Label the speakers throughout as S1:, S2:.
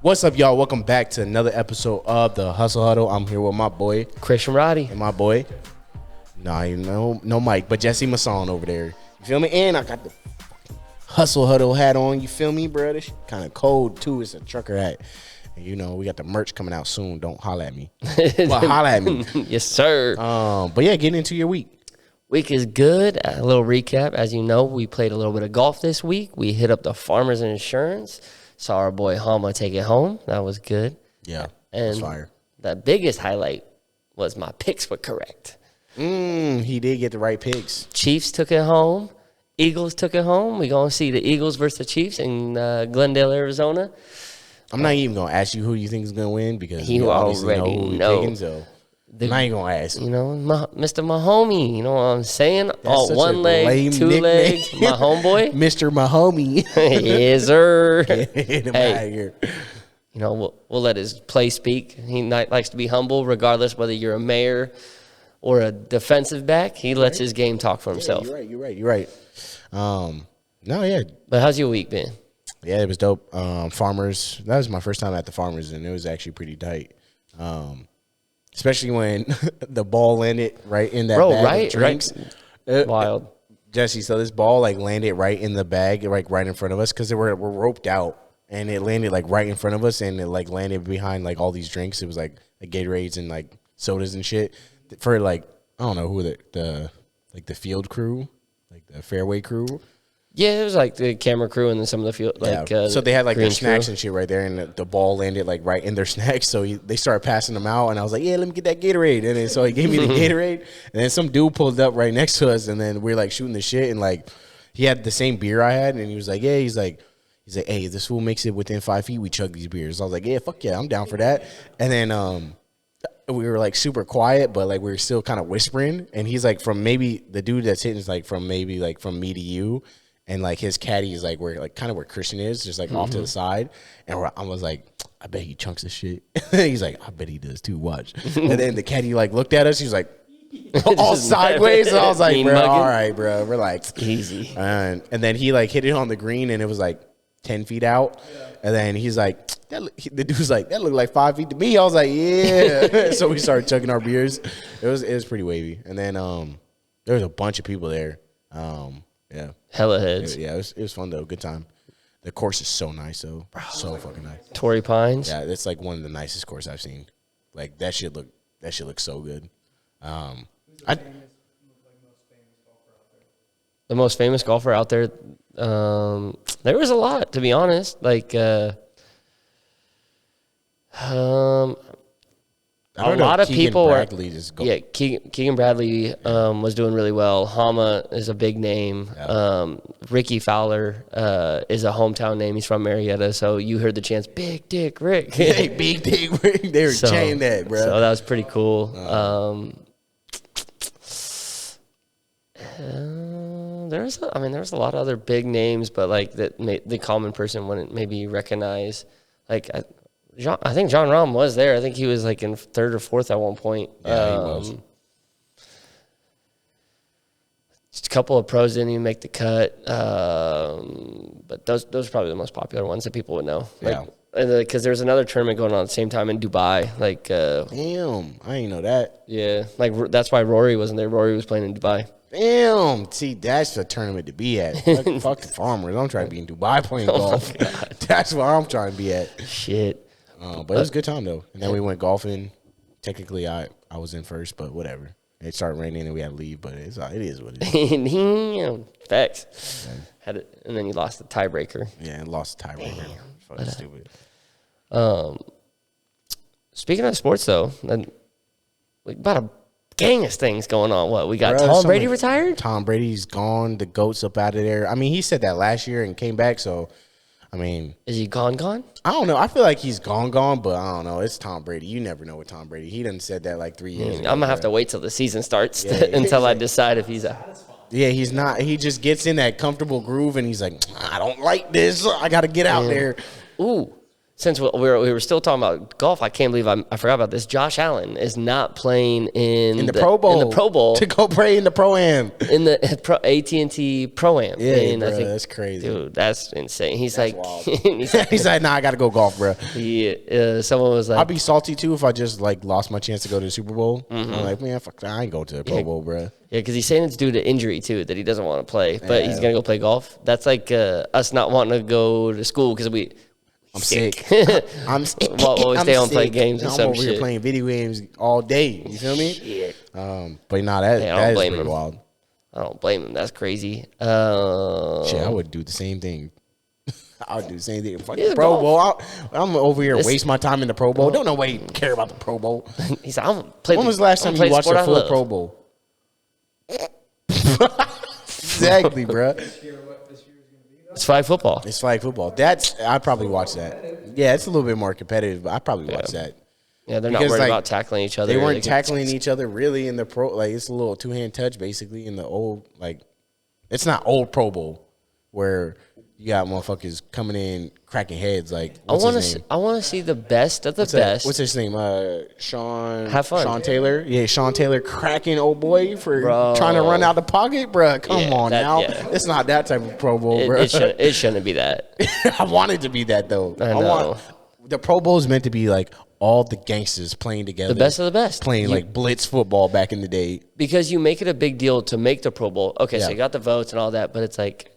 S1: What's up, y'all? Welcome back to another episode of the Hustle Huddle. I'm here with my boy
S2: Christian Roddy
S1: and my boy. No Mike, but Jesse Masson over there. You feel me? And I got the Hustle Huddle hat on. You feel me, bro? This kind of cold too. It's a trucker hat. And you know we got the merch coming out soon. Don't holla at me. Well, holla at me.
S2: Yes, sir.
S1: But yeah, getting into your week.
S2: Week is good. A little recap. As you know, we played a little bit of golf this week. We hit up the Farmers Insurance. Saw our boy Hama take it home. That was good.
S1: Yeah,
S2: and
S1: fire.
S2: The biggest highlight was my picks were correct.
S1: He did get the right picks.
S2: Chiefs took it home. Eagles took it home. We're going to see the Eagles versus the Chiefs in Glendale, Arizona.
S1: I'm not even going to ask you who you think is going to win because
S2: you
S1: obviously
S2: already
S1: know who
S2: know.
S1: Picking, so I'm not even going to ask.
S2: You know, Mr. Mahomie, you know what I'm saying?
S1: That's such
S2: one
S1: a
S2: leg,
S1: lame
S2: two
S1: nickname.
S2: legs, my homeboy.
S1: Mr. Mahomie.
S2: Yes, sir.
S1: Get him
S2: Hey.
S1: out of here.
S2: You know, we'll let his play speak. He likes to be humble, regardless whether you're a mayor or a defensive back. He lets his game talk for himself.
S1: You're right. No, yeah.
S2: But how's your week been?
S1: Yeah, it was dope. Farmers, that was my first time at the Farmers, and it was actually pretty tight. Especially when the ball landed right in that bag of drinks.
S2: Wild.
S1: Jesse, so this ball like landed right in the bag, like right in front of us, because we're roped out, and it landed like right in front of us, and it like landed behind like all these drinks. It was like Gatorades and like sodas and shit for like I don't know who the field crew, like the fairway crew.
S2: Yeah, it was like the camera crew and then some of the field. Like,
S1: so they had like their
S2: green
S1: snacks
S2: crew.
S1: and shit right there, and the ball landed like right in their snacks. So they started passing them out, and I was like, "Yeah, let me get that Gatorade." And then so he gave me the Gatorade, and then some dude pulled up right next to us, and then we are like shooting the shit, and like he had the same beer I had, and he was like, "Yeah," he's like, "Hey, if this fool makes it within 5 feet, we chug these beers." I was like, "Yeah, fuck yeah, I'm down for that." And then we were like super quiet, but like we were still kind of whispering, and he's like, from maybe the dude that's hitting is like from maybe like from me to you. And like his caddy is like where like kind of where Christian is, just like off to the side. And I was like, I bet he chunks of shit. He's like, I bet he does too. Watch. And then the caddy like looked at us. He was like, all sideways. And I was like, bro, all right, bro, relax.
S2: Easy.
S1: And then he like hit it on the green, and it was like 10 feet out. And then he's like, the dude's like, that looked like 5 feet to me. I was like, yeah. So we started chugging our beers. It was pretty wavy. And then there was a bunch of people there. Yeah.
S2: Hella heads.
S1: Yeah, it was fun though. Good time. The course is so nice though. So fucking nice.
S2: Torrey Pines.
S1: Yeah, it's like one of the nicest courses I've seen. Like that shit looks so good.
S2: The most famous golfer out there. There was a lot, to be honest. Like a lot of people were. Keegan Bradley was doing really well. Hama is a big name.
S1: Yeah.
S2: Ricky Fowler is a hometown name. He's from Marietta, so you heard the chants, "Big Dick Rick."
S1: Hey, Big Dick Rick. They were chanting that, bro.
S2: So that was pretty cool. There was a lot of other big names, but like that the common person wouldn't maybe recognize. Like I think John Rahm was there. I think he was like in third or fourth at one point.
S1: Yeah, he was.
S2: Just a couple of pros didn't even make the cut. But those are probably the most popular ones that people would know. Like,
S1: yeah.
S2: Because there's another tournament going on at the same time in Dubai. Like,
S1: damn, I didn't know that.
S2: Yeah, like that's why Rory wasn't there. Rory was playing in Dubai.
S1: Damn, see, that's the tournament to be at. Fuck the Farmers. I'm trying to be in Dubai playing golf. That's where I'm trying to be at.
S2: Shit.
S1: But it was a good time though. And then we went golfing. Technically, I was in first, but whatever. It started raining and we had to leave, but it is what it is.
S2: Facts. Yeah. And then you lost the tiebreaker.
S1: Yeah, and lost the tiebreaker. Fucking stupid.
S2: Speaking of sports, though, we got a gang of things going on. What we got? Tom Brady retired.
S1: Tom Brady's gone. The GOAT's up out of there. I mean, he said that last year and came back. So, I mean,
S2: is he gone?
S1: I don't know. I feel like he's gone, but I don't know. It's Tom Brady. You never know with Tom Brady. He done said that like 3 years ago.
S2: I'm gonna have to wait till the season starts until I decide if he's out.
S1: Yeah, he's not. He just gets in that comfortable groove and he's like, I don't like this. I got to get out there.
S2: Ooh. since we were still talking about golf, I can't believe I forgot about this. Josh Allen is not playing in
S1: the Pro Bowl.
S2: In the Pro Bowl
S1: to go play in the Pro-Am.
S2: In the AT&T Pro-Am.
S1: Yeah,
S2: and
S1: bro,
S2: I think,
S1: that's crazy.
S2: dude. That's insane. He's
S1: That's
S2: like,
S1: wild.
S2: he's like,
S1: nah, I got to go golf, bro.
S2: someone was like,
S1: I'd be salty too if I just like lost my chance to go to the Super Bowl. I'm like, man, fuck, I ain't go to the Pro Bowl, bro.
S2: Yeah, because he's saying it's due to injury too, that he doesn't want to play, but he's gonna go play golf. That's like us not wanting to go to school because
S1: I'm sick. I'm sick.
S2: While we stay
S1: I'm
S2: on play
S1: sick.
S2: games and
S1: I'm
S2: some
S1: over here
S2: shit.
S1: playing video games all day. You feel me?
S2: Shit.
S1: But nah, that is
S2: blame
S1: pretty
S2: him.
S1: wild.
S2: I don't blame him. That's crazy.
S1: Shit, I would do the same thing. I would do the same thing. Fuck
S2: Yeah,
S1: the Pro
S2: golf.
S1: Bowl. I'm over here waste my time in the Pro Bowl. Don't nobody care about the Pro Bowl.
S2: He's like, I'm gonna play.
S1: When was the last time you watched a full Pro Bowl? Exactly, bro.
S2: It's flag football.
S1: It's flag football. I'd probably watch that. Yeah, it's a little bit more competitive, but I'd probably watch that.
S2: Yeah, they're not
S1: Because,
S2: worried
S1: like,
S2: about tackling each other.
S1: They weren't tackling each other really in the pro. Like, it's a little two-hand touch basically in the old, like, it's not old Pro Bowl where you got motherfuckers coming in cracking heads. Like,
S2: I want to see the best of the best.
S1: What's his name? Sean.
S2: Have fun.
S1: Sean Taylor. Yeah, Sean Taylor cracking old boy for
S2: Bro.
S1: trying to run out the pocket, bro. Come on now.
S2: yeah.
S1: It's not that type of Pro Bowl, bro.
S2: It shouldn't be that.
S1: I want it to be that though.
S2: I know.
S1: The Pro Bowl is meant to be like all the gangsters playing together.
S2: The best of the best.
S1: Playing like blitz football back in the day.
S2: Because you make it a big deal to make the Pro Bowl. Okay, so
S1: Yeah.
S2: you got the votes and all that, but it's like,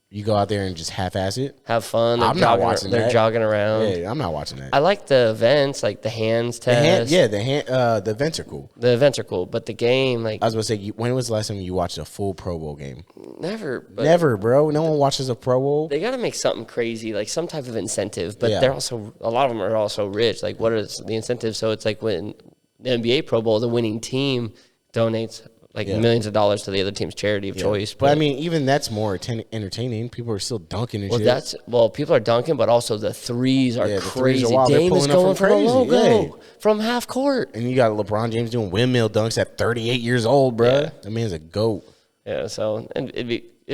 S1: You go out there and just half-ass it.
S2: have fun.
S1: I'm not watching
S2: They're
S1: that.
S2: jogging around.
S1: Yeah, I'm not watching that.
S2: I like the events, like the hands test.
S1: The events are cool.
S2: The events are cool, but the game, like,
S1: I was gonna say, when was the last time you watched a full Pro Bowl game?
S2: never. But
S1: Never, bro. No one watches a Pro Bowl.
S2: They got to make something crazy, like some type of incentive. But
S1: Yeah.
S2: they're also, a lot of them are also rich. Like, what is the incentive? So it's like when the NBA Pro Bowl, the winning team donates like millions of dollars to the other team's charity of choice.
S1: But I mean, even that's more entertaining. People are still dunking and shit.
S2: People are dunking, but also the threes are
S1: Yeah, the threes are
S2: crazy.
S1: wild. They're
S2: Dame is
S1: pulling up
S2: going
S1: from
S2: for the
S1: crazy.
S2: logo
S1: Yeah.
S2: from half court.
S1: And you got LeBron James doing windmill dunks at 38 years old, bro.
S2: Yeah.
S1: That man's a goat.
S2: Yeah, so and it'd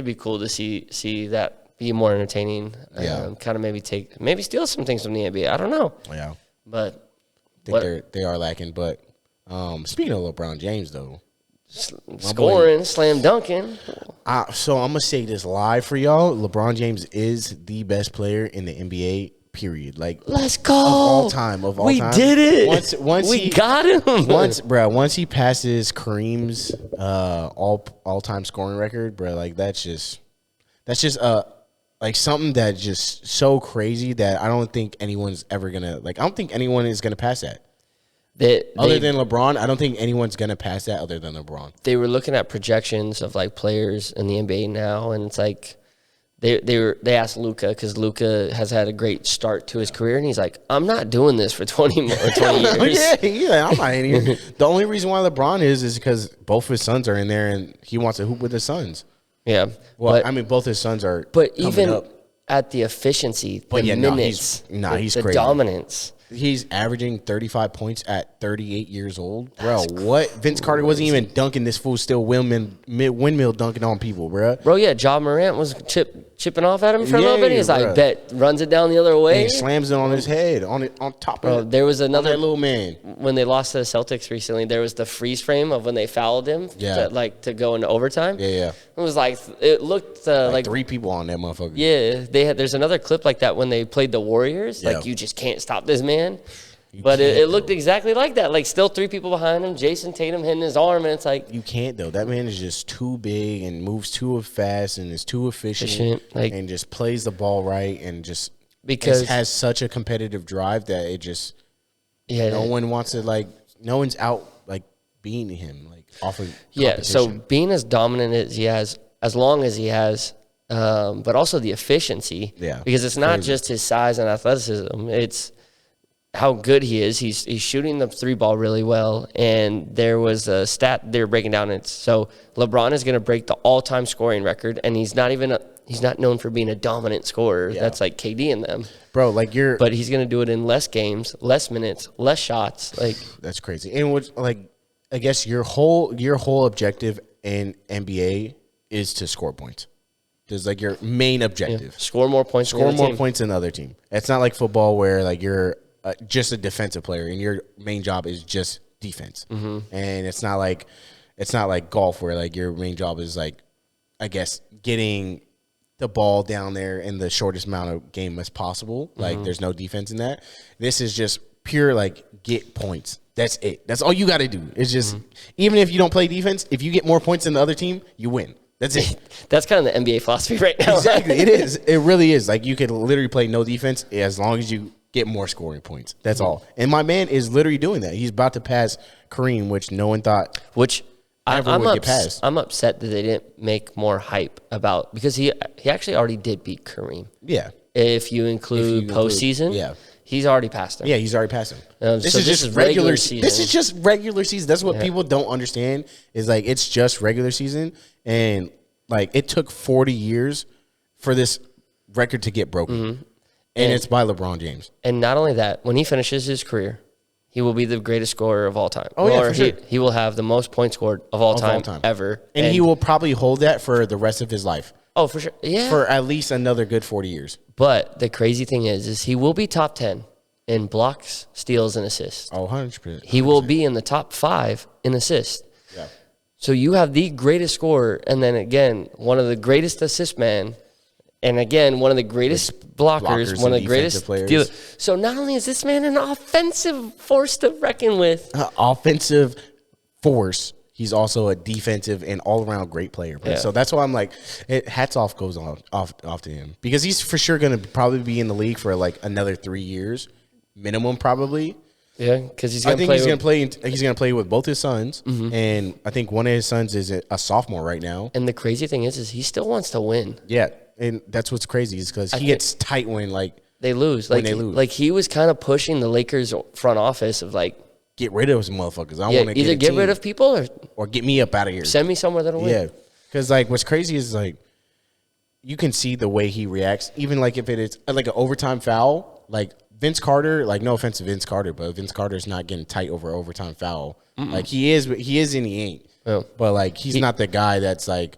S2: be cool to see that be more entertaining.
S1: Yeah.
S2: Kind of maybe steal some things from the NBA. I don't know,
S1: Yeah,
S2: but
S1: I think they are lacking. But speaking of LeBron James, though,
S2: scoring, slam dunking.
S1: so I'm gonna say this live for y'all: LeBron James is the best player in the NBA. Period. Like,
S2: Let's go.
S1: Of all time.
S2: We did it.
S1: Once
S2: got him.
S1: Once he passes Kareem's all time scoring record, bro, like that's just like something that's just so crazy that I don't think anyone's ever gonna I don't think anyone is gonna pass that. Other than LeBron, I don't think anyone's gonna pass that other than LeBron.
S2: They were looking at projections of like players in the NBA now, and it's like they asked Luka, because Luka has had a great start to his career, and he's like, I'm not doing this for 20 years.
S1: yeah, I'm not in here. The only reason why LeBron is because both his sons are in there, and he wants to hoop with his sons.
S2: Yeah,
S1: Well, I mean, both his sons are.
S2: But
S1: coming
S2: even
S1: up.
S2: at the efficiency, the
S1: yeah,
S2: minutes,
S1: he's
S2: the
S1: crazy.
S2: dominance.
S1: He's averaging 35 points at 38 years old. Bro, what? Vince Carter wasn't even dunking. This fool still windmill dunking on people, bro.
S2: Bro, yeah, Ja Morant was chipping off at him for a little bit. He's
S1: bro.
S2: like, bet, runs it down the other way.
S1: And he slams it on his head, on top of it.
S2: There was another
S1: that little man.
S2: When they lost to the Celtics recently, there was the freeze frame of when they fouled him to go into overtime.
S1: Yeah.
S2: It was like, it looked like
S1: three people on that motherfucker.
S2: Yeah, there's another clip like that when they played the Warriors.
S1: Yeah.
S2: Like, you just can't stop this man. But it looked exactly like that. Like, still three people behind him. Jason Tatum hitting his arm, and it's like,
S1: You can't, though. That man is just too big and moves too fast and is too efficient and just plays the ball right and just has such a competitive drive that it just no one wants to, no one's out, beating him, off of competition.
S2: So being as dominant as he has, as long as he has, but also the efficiency.
S1: Yeah.
S2: Because it's not just his size and athleticism. It's how good he is. He's shooting the three ball really well. And there was a stat they were breaking down. So LeBron is going to break the all-time scoring record, and he's not known for being a dominant scorer.
S1: Yeah.
S2: That's like KD in them.
S1: Bro,
S2: but he's going to do it in less games, less minutes, less shots.
S1: That's crazy. And what, I guess your whole objective in NBA is to score points. There's like your main objective.
S2: Score more points.
S1: Score more points than the other team. It's not like football where like you're just a defensive player and your main job is just defense. And it's not like golf where like your main job is like, I guess, getting the ball down there in the shortest amount of game as possible. Like there's no defense in that. This is just pure like get points. That's it. That's all you got to do. It's just even if you don't play defense, if you get more points than the other team, you win. That's it.
S2: That's kind of the NBA philosophy right now.
S1: Exactly. It is. It really is. Like you could literally play no defense as long as you get more scoring points. That's all. And my man is literally doing that. He's about to pass Kareem, which no one thought ever would get passed.
S2: I'm upset that they didn't make more hype about because he actually already did beat Kareem.
S1: Yeah.
S2: If you include postseason, he's already passed him.
S1: Yeah, he's already passed him.
S2: This is just regular season.
S1: This is just regular season. That's what people don't understand is like it's just regular season. And like it took 40 years for this record to get broken. And it's by LeBron James.
S2: And not only that, when he finishes his career, he will be the greatest scorer of all time.
S1: For sure.
S2: He will have the most points scored of all time ever.
S1: And he will probably hold that for the rest of his life.
S2: Oh, for sure. Yeah.
S1: For at least another good 40 years.
S2: But the crazy thing is he will be top 10 in blocks, steals, and assists.
S1: Oh, 100%.
S2: He will be in the top 5 in assists.
S1: Yeah.
S2: So you have the greatest scorer, and then again, one of the greatest assist man, and again, one of the greatest blockers, one of the greatest players. So not only is this man an offensive force to reckon with.
S1: Offensive force. He's also a defensive and all-around great player. Yeah. So that's why I'm like, hats off goes off to him. Because he's for sure going to probably be in the league for like another 3 years. Minimum, probably.
S2: Yeah, because he's going to play.
S1: He's going to play with both his sons, and I think one of his sons is a sophomore right now.
S2: And the crazy thing is he still wants to win.
S1: Yeah, and that's what's crazy is because he gets tight when
S2: they lose. Like he was kind of pushing the Lakers front office of like
S1: get rid of those motherfuckers. I want to
S2: either get rid of people
S1: or get me up out of here.
S2: Send me somewhere that'll win.
S1: Yeah, because like what's crazy is like you can see the way he reacts, even like if it is like an overtime foul, like. Vince Carter, like no offense to Vince Carter, but Vince Carter's not getting tight over overtime foul. Like he is and he ain't.
S2: Yeah.
S1: But like he's not the guy that's like,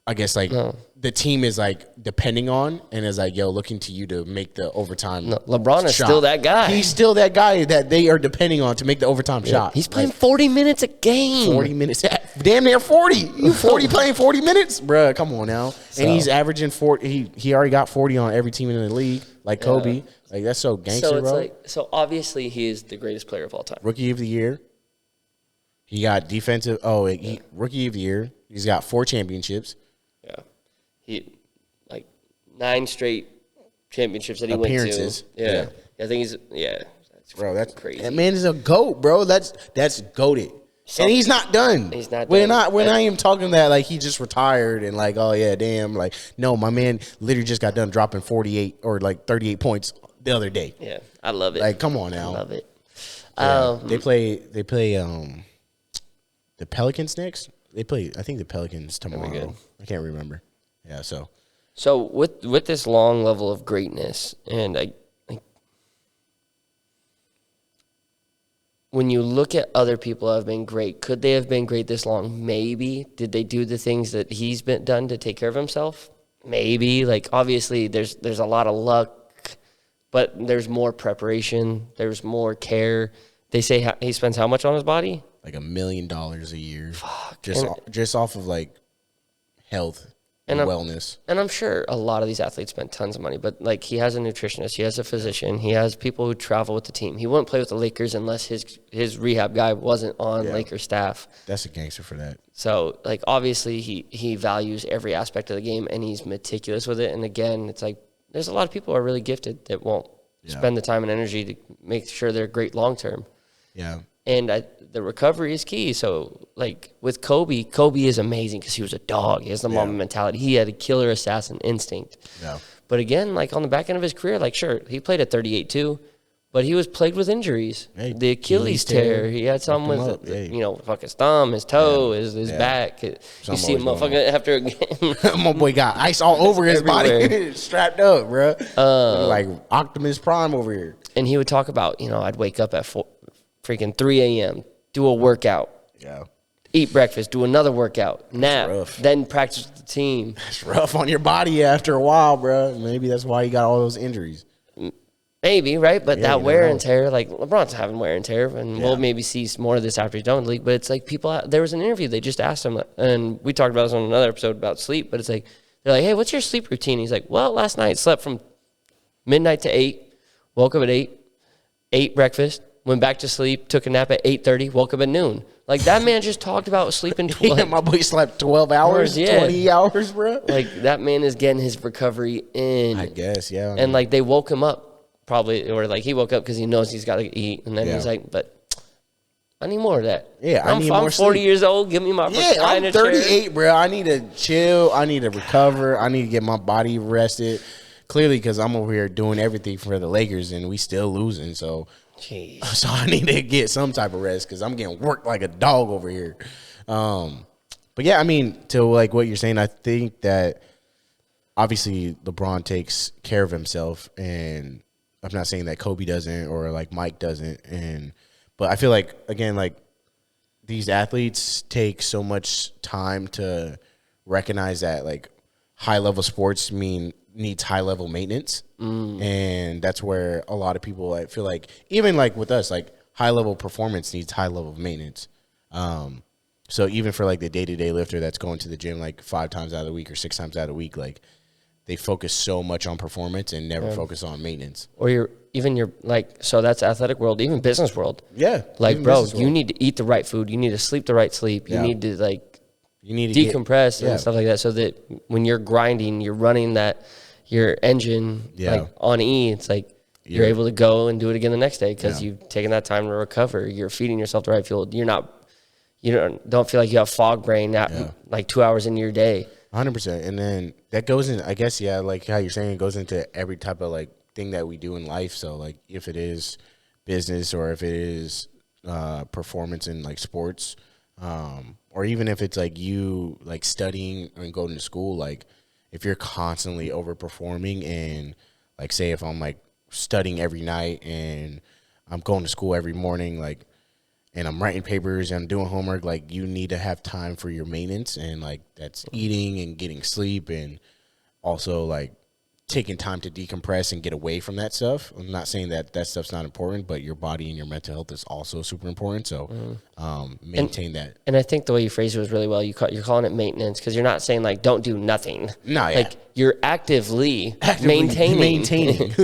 S1: I guess like the team is like depending on and is like, yo, looking to you to make the overtime. No,
S2: LeBron is
S1: shot.
S2: still that guy.
S1: He's still that guy that they are depending on to make the overtime shot.
S2: He's playing 40 minutes a game.
S1: 40 minutes, damn near 40. You 40 playing 40 minutes, bruh? Come on now. So. And he's averaging 40. He already got 40 on every team in the league, like Kobe. Like that's so gangster,
S2: so it's
S1: bro.
S2: So obviously he is the greatest player of all time.
S1: Rookie of the year. He got defensive. Rookie of the year. He's got 4 championships.
S2: Yeah, he like 9 straight championships that he
S1: appearances.
S2: Went to. Yeah, I think he's that's crazy.
S1: That man is a GOAT, bro. That's goated. And he's not done.
S2: He's not
S1: We're
S2: done.
S1: We're not even talking that like he just retired and like, oh yeah, damn. Like, no, my man literally just got done dropping 48 or like 38 points the other day.
S2: Yeah, I love it.
S1: Like, come on now.
S2: I love it.
S1: Yeah. They play the Pelicans next. They play I think the Pelicans tomorrow. I can't remember. Yeah,
S2: so with this long level of greatness and when you look at other people that have been great, could they have been great this long? Maybe. Did they do the things that he's been done to take care of himself? Maybe. Like obviously there's a lot of luck, but there's more preparation, there's more care. They say he spends how much on his body?
S1: Like $1 million a year.
S2: Fuck.
S1: Just off of like health and wellness.
S2: And I'm sure a lot of these athletes spend tons of money, but like he has a nutritionist, he has a physician, he has people who travel with the team. He wouldn't play with the Lakers unless his rehab guy wasn't on Lakers staff.
S1: That's a gangster for that.
S2: So like obviously he values every aspect of the game and he's meticulous with it. And again, it's like there's a lot of people who are really gifted that won't spend the time and energy to make sure they're great long term.
S1: Yeah.
S2: And the recovery is key. So, like, with Kobe is amazing because he was a dog. He has the Mamba mentality. He had a killer assassin instinct. Yeah. But again, like, on the back end of his career, like, sure, he played at 38 too, but he was plagued with injuries. Hey, the Achilles tear. He had something with, fuck his thumb, his toe, his back. You see a motherfucker after a game.
S1: My boy got ice all over his body, strapped up, bro. Like Optimus Prime over here.
S2: And he would talk about, I'd wake up at freaking 3 a.m., do a workout, eat breakfast, do another workout, nap,
S1: rough.
S2: then practice with the team.
S1: It's rough on your body after a while, bro. Maybe that's why you got all those injuries.
S2: Maybe, right? But
S1: Yeah,
S2: that
S1: you
S2: wear
S1: never
S2: and tear, like LeBron's having wear and tear, and we'll maybe see more of this after he's done with the league. But it's like people, there was an interview, they just asked him, and we talked about this on another episode about sleep, but it's like, they're like, hey, what's your sleep routine? He's like, well, last night slept from midnight to 8, woke up at 8, ate breakfast, went back to sleep, took a nap at 8:30, woke up at noon. Like, that man just talked about sleeping.
S1: My boy slept 12 hours, 20 hours, bro.
S2: Like, that man is getting his recovery in.
S1: I guess, yeah.
S2: And, like, they woke him up probably, or, like, he woke up because he knows he's got to eat. And then he's like, but I need more of that.
S1: Yeah, I need more
S2: I'm 40 years old. Give me my
S1: I'm 38, bro. I need to chill. I need to recover. I need to get my body rested. Clearly, because I'm over here doing everything for the Lakers, and we still losing. So I need to get some type of rest because I'm getting worked like a dog over here. But yeah, I mean, to like what you're saying, I think that obviously LeBron takes care of himself, and I'm not saying that Kobe doesn't or like Mike doesn't, but I feel like, again, like these athletes take so much time to recognize that like high level sports needs high level maintenance. And that's where a lot of people, I feel like, even like with us, like high level performance needs high level maintenance. So even for like the day-to-day lifter that's going to the gym like 5 times out of the week or 6 times out of the week, like they focus so much on performance and never focus on maintenance.
S2: Or you're like, so that's athletic world, even business world.
S1: Yeah.
S2: Like, bro, you need to eat the right food. You need to sleep the right sleep. You need to decompress and stuff like that, so that when you're grinding, you're running your engine like on E. It's like you're able to go and do it again the next day because you've taken that time to recover. You're feeding yourself the right fuel. You don't feel like you have fog brain like 2 hours into your day.
S1: 100%. And then that goes in, I guess, like how you're saying, it goes into every type of like thing that we do in life. So like if it is business or if it is performance in like sports, or even if it's like you like studying and going to school, like if you're constantly overperforming, and like say if I'm like studying every night and I'm going to school every morning, like, and I'm writing papers and I'm doing homework, like you need to have time for your maintenance, and like that's eating and getting sleep, and also like taking time to decompress and get away from that stuff. I'm not saying that that stuff's not important, but your body and your mental health is also super important. So maintain that.
S2: And I think the way you phrased it was really well. You're calling it maintenance because you're not saying like don't do nothing.
S1: No,
S2: like you're actively maintaining.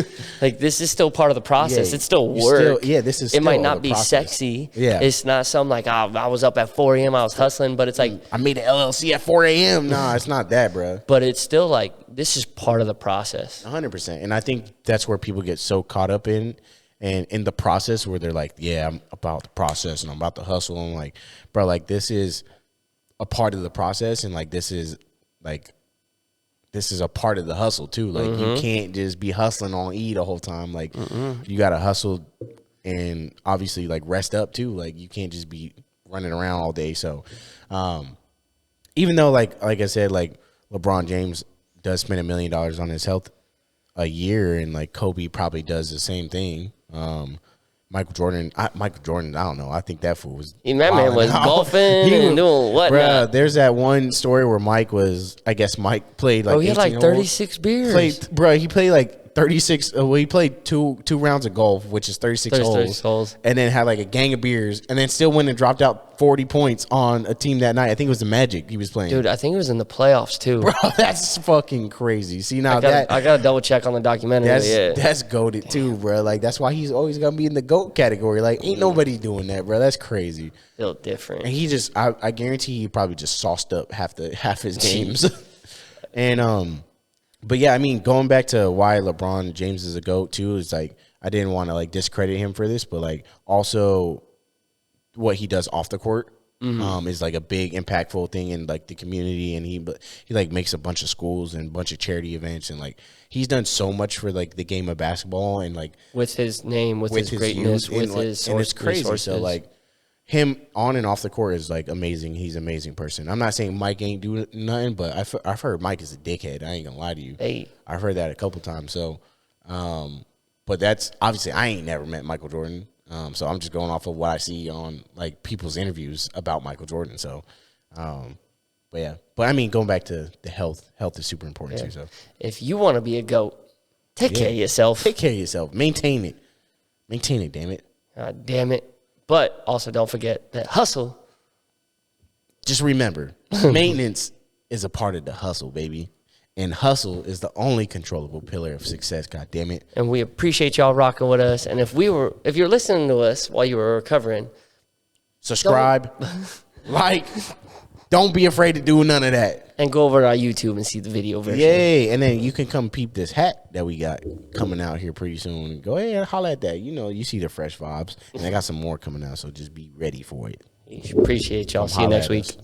S2: Like this is still part of the process.
S1: Yeah,
S2: it's still work.
S1: This is.
S2: It might not be sexy.
S1: Yeah,
S2: it's not some like I was up at 4 a.m. I was hustling, but it's like
S1: I made an LLC at 4 a.m. Nah, it's not that, bro.
S2: But it's still like this is part of the process.
S1: 100%, and I think that's where people get so caught up in the process, where they're like, yeah, I'm about the process and I'm about to hustle. And I'm like, bro, like this is a part of the process, and like this is a part of the hustle too. Like you can't just be hustling on E the whole time. Like you gotta hustle and obviously like rest up too. Like you can't just be running around all day. So even though like I said, like LeBron James does spend $1 million on his health a year, and like Kobe probably does the same thing. Michael Jordan, I don't know. I think that fool was.
S2: That man was golfing and doing what?
S1: Bruh, there's that one story where Mike played like.
S2: Oh, he had like 36 beers.
S1: He played like 36. Well, he played two rounds of golf, which is 36 holes, and then had like a gang of beers, and then still went and dropped out 40 points on a team that night. I think it was the Magic he was playing.
S2: Dude, I think it was in the playoffs too.
S1: Bro, that's fucking crazy. See now
S2: I gotta double check on the documentary.
S1: That's goated too, bro. Like that's why he's always gonna be in the GOAT category. Like ain't nobody doing that, bro. That's crazy.
S2: Still different.
S1: And he just, I guarantee he probably just sauced up half his games. And but yeah, I mean, going back to why LeBron James is a GOAT too is like I didn't want to like discredit him for this, but like also what he does off the court is like a big impactful thing in like the community, and he like makes a bunch of schools and a bunch of charity events, and like he's done so much for like the game of basketball, and like
S2: with his name, with his greatness, with his
S1: and it's crazy.
S2: Resources.
S1: So like him on and off the court is like amazing. He's an amazing person. I'm not saying Mike ain't doing nothing, but I've heard Mike is a dickhead. I ain't gonna lie to you.
S2: Hey,
S1: I've heard that a couple times. So, but that's obviously I ain't never met Michael Jordan. So I'm just going off of what I see on like people's interviews about Michael Jordan. So, but yeah, but I mean, going back to the health is super important too. So
S2: if you want to be a GOAT, take care of yourself.
S1: Take care of yourself. Maintain it. Damn it.
S2: God damn it. But also don't forget that hustle.
S1: Just remember, maintenance is a part of the hustle, baby. And hustle is the only controllable pillar of success, God damn it.
S2: And we appreciate y'all rocking with us. And if you're listening to us while you were recovering,
S1: subscribe, like, don't be afraid to do none of that.
S2: And go over to our YouTube and see the video version.
S1: Yay. And then you can come peep this hat that we got coming out here pretty soon. Go ahead, holla at that. You know, you see the fresh vibes. And I got some more coming out, so just be ready for it.
S2: Appreciate y'all. See you next week.